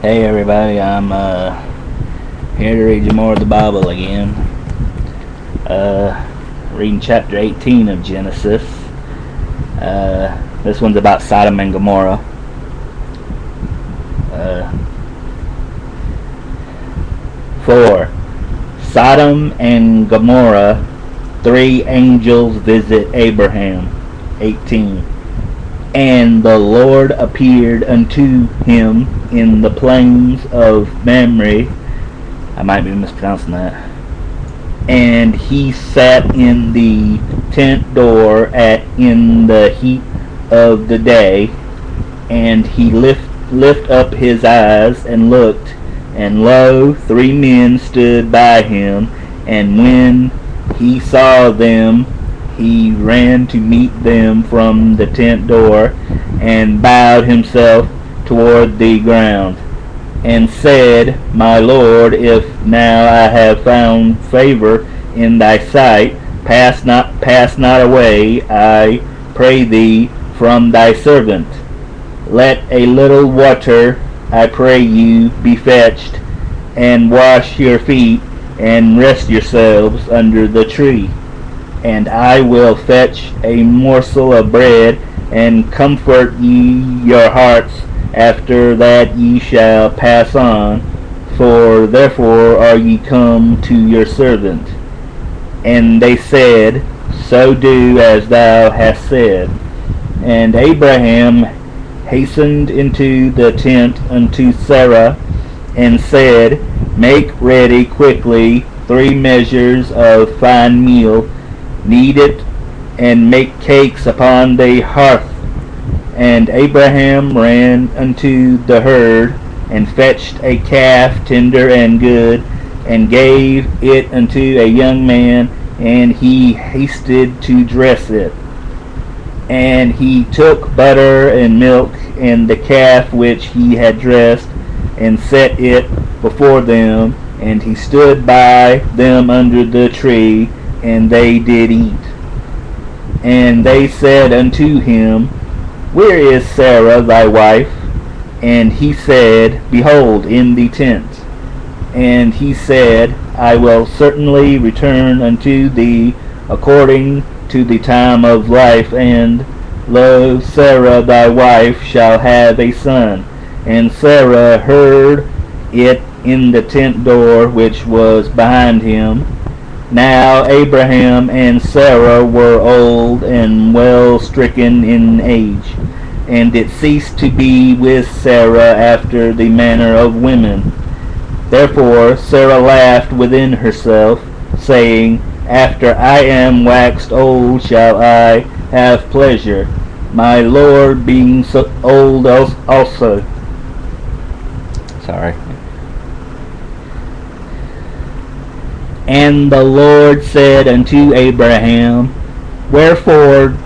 Hey everybody, I'm here to read you more of the Bible again. Reading chapter 18 of Genesis. This one's about Sodom and Gomorrah. For Sodom and Gomorrah, 3 angels visit Abraham. 18. And the Lord appeared unto him in the plains of Mamre. I might be mispronouncing that. And he sat in the tent door in the heat of the day. And he lift up his eyes and looked, and lo, 3 men stood by him. And when he saw them, he ran to meet them from the tent door, and bowed himself toward the ground, and said, My Lord, if now I have found favor in thy sight, pass not away, I pray thee, from thy servant. Let a little water, I pray you, be fetched, and wash your feet, and rest yourselves under the tree. And I will fetch a morsel of bread, and comfort ye your hearts. After that ye shall pass on, for therefore are ye come to your servant. And they said, So do as thou hast said. And Abraham hastened into the tent unto Sarah, and said, Make ready quickly 3 measures of fine meal, knead it, and make cakes upon the hearth. And Abraham ran unto the herd, and fetched a calf tender and good, and gave it unto a young man, and he hasted to dress it. And he took butter and milk, and the calf which he had dressed, and set it before them, and he stood by them under the tree, and they did eat. And they said unto him, Where is Sarah thy wife? And he said, Behold, in the tent. And he said, I will certainly return unto thee according to the time of life, and lo, Sarah thy wife shall have a son. And Sarah heard it in the tent door which was behind him. Now Abraham and Sarah were old and well stricken in age, and it ceased to be with Sarah after the manner of women. Therefore Sarah laughed within herself, saying, After I am waxed old shall I have pleasure, my Lord being so old also. Sorry. And the Lord said unto Abraham, Wherefore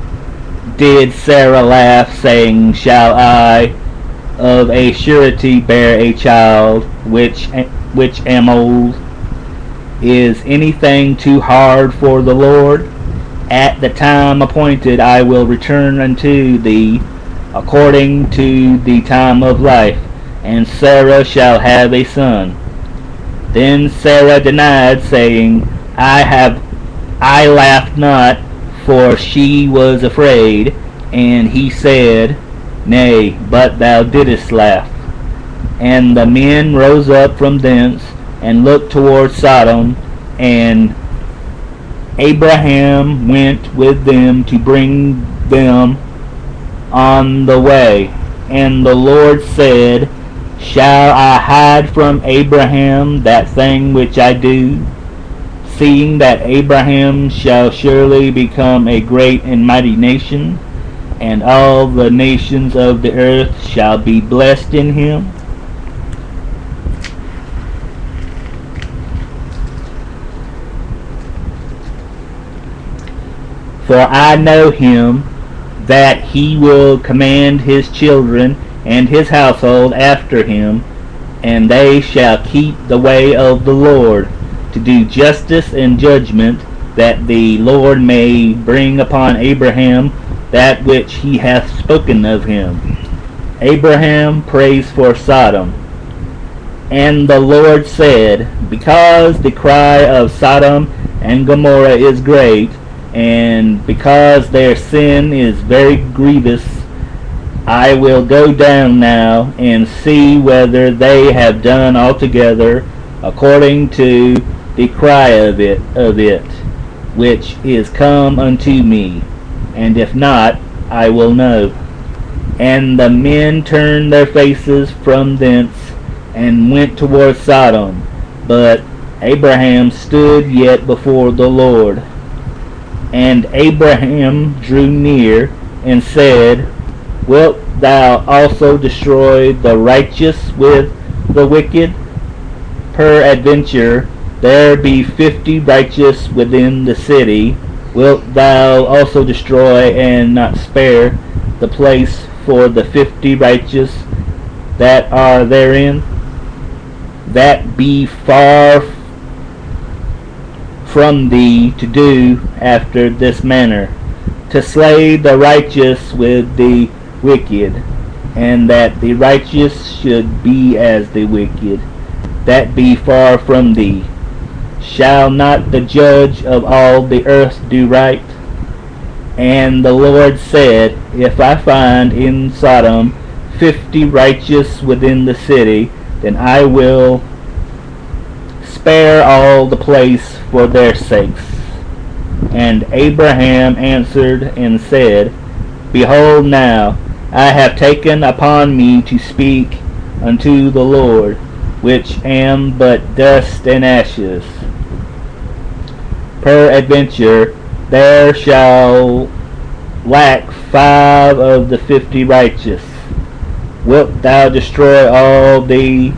did Sarah laugh, saying, Shall I of a surety bear a child, which am old? Is anything too hard for the Lord? At the time appointed I will return unto thee, according to the time of life, and Sarah shall have a son. Then Sarah denied, saying, I laughed not, for she was afraid. And he said, Nay, but thou didst laugh. And the men rose up from thence, and looked toward Sodom, and Abraham went with them to bring them on the way. And the Lord said, Shall I hide from Abraham that thing which I do? Seeing that Abraham shall surely become a great and mighty nation, and all the nations of the earth shall be blessed in him. For I know him, that he will command his children and his household after him, and they shall keep the way of the Lord, to do justice and judgment, that the Lord may bring upon Abraham that which he hath spoken of him. Abraham prays for Sodom. And the Lord said, because the cry of Sodom and Gomorrah is great, and because their sin is very grievous, I will go down now and see whether they have done altogether according to the cry of it, which is come unto me, and if not, I will know. And the men turned their faces from thence, and went toward Sodom. But Abraham stood yet before the Lord. And Abraham drew near, and said, Wilt thou also destroy the righteous with the wicked? Peradventure there be 50 righteous within the city. Wilt thou also destroy and not spare the place for the 50 righteous that are therein? That be far from thee to do after this manner, to slay the righteous with the wicked, and that the righteous should be as the wicked. That be far from thee. Shall not the judge of all the earth do right? And the Lord said, if I find in Sodom 50 righteous within the city, then I will spare all the place for their sakes. And Abraham answered and said, Behold now, I have taken upon me to speak unto the Lord, which am but dust and ashes. Peradventure there shall lack 5 of the 50 righteous. Wilt thou destroy all the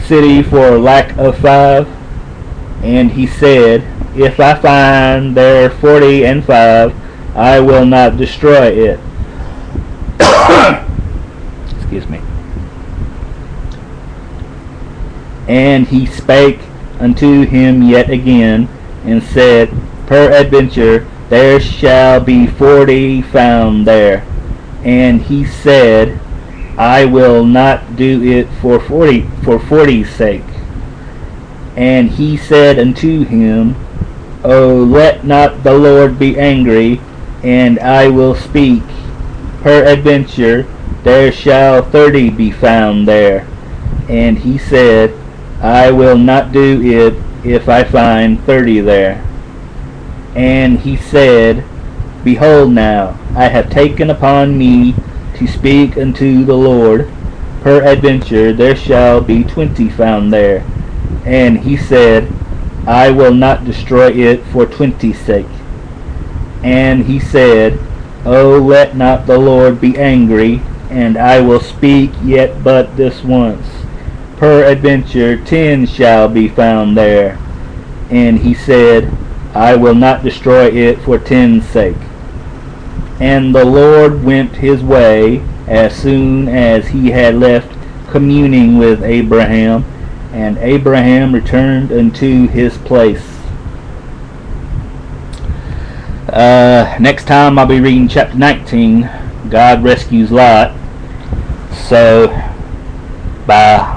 city for lack of 5? And he said, If I find there 40 and 5, I will not destroy it. Excuse me. And he spake unto him yet again, and said, Peradventure there shall be 40 found there. And he said, I will not do it for 40's sake. And he said unto him, O let not the Lord be angry, and I will speak. Peradventure there shall 30 be found there. And he said, I will not do it if I find 30 there. And he said, Behold now, I have taken upon me to speak unto the Lord. Peradventure there shall be 20 found there. And he said, I will not destroy it for 20's sake. And he said, O let not the Lord be angry, and I will speak yet but this once. Peradventure 10 shall be found there. And he said, I will not destroy it for 10's sake. And the Lord went his way as soon as he had left communing with Abraham, and Abraham returned unto his place. Next time I'll be reading chapter 19, God rescues Lot. So, bye.